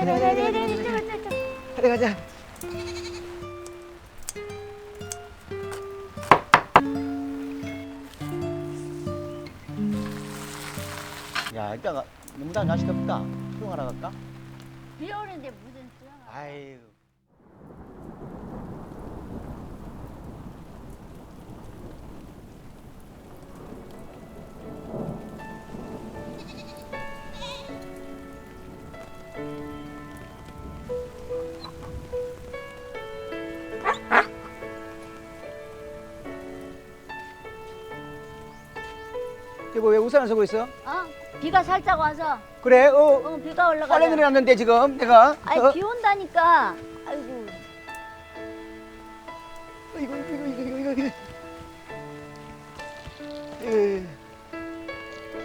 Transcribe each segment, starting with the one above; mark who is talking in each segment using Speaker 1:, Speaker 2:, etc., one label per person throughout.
Speaker 1: 가자 가자. 야 이따가 너무 날씨 덥다. 수영하러 갈까?
Speaker 2: 비 오는데 무슨 수영을?
Speaker 1: 아이고. 여보 왜 우산 안 쓰고 있어?
Speaker 2: 비가 살짝 와서.
Speaker 1: 그래?
Speaker 2: 비가 올라가.
Speaker 1: 빨래 내려놨는데 지금 내가.
Speaker 2: 아니 비 온다니까. 아이고.
Speaker 1: 이거.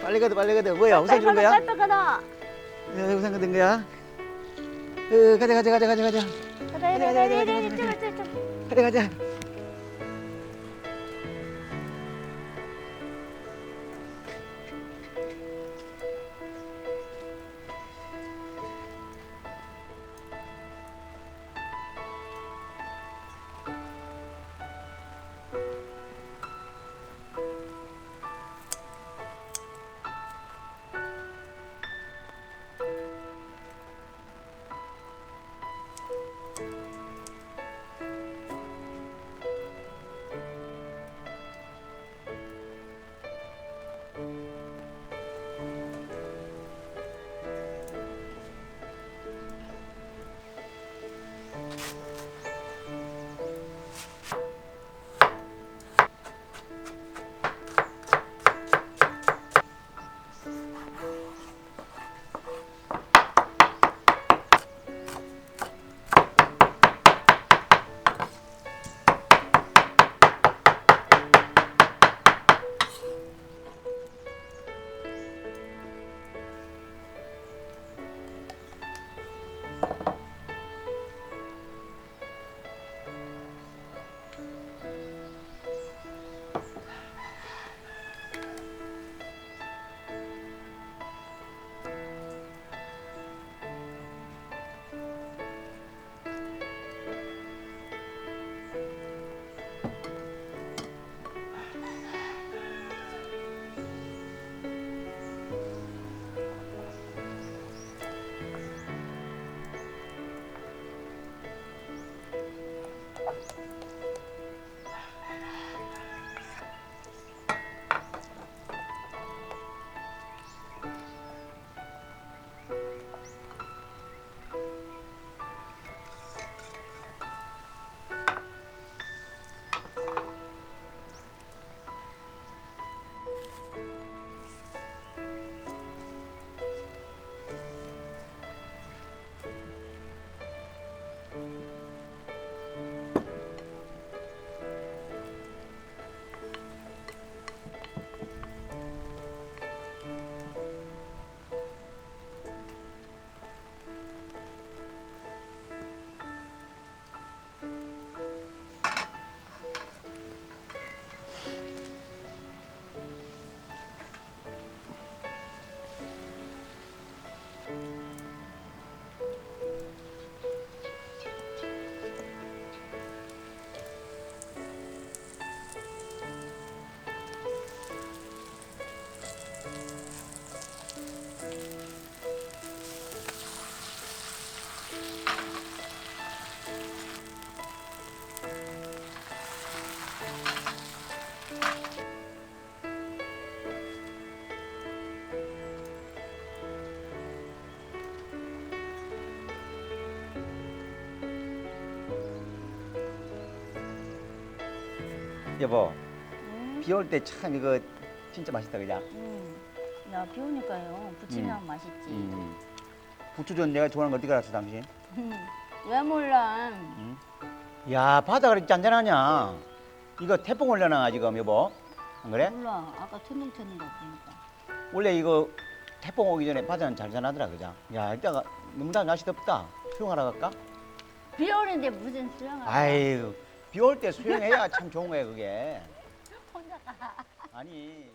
Speaker 1: 빨리 가다. 뭐야 우산 주는 거야?
Speaker 2: 빨리 가다.
Speaker 1: 야, 우산 가든 거야? 가자. 가자. 여보, 비 올 때 참 이거 진짜 맛있다 그냥.
Speaker 2: 야, 비 오니까요. 부침면 맛있지.
Speaker 1: 부추전 내가 좋아하는 거 어디 알았어 당신?
Speaker 2: 왜 몰라?
Speaker 1: 야 바다가 이렇게 짠짠하냐? 이거 태풍 올려나 지금 여보? 안 그래?
Speaker 2: 몰라. 아까 터닝터닝 보니까.
Speaker 1: 원래 이거 태풍 오기 전에 바다는 잘 자라더라 그죠? 야 이따가 너무 날씨 덥다. 수영하러 갈까?
Speaker 2: 비 오는데 무슨 수영을?
Speaker 1: 아이고 비 올 때 수영해야 참 좋은 거야 그게.
Speaker 2: 혼자 가.
Speaker 1: 아니.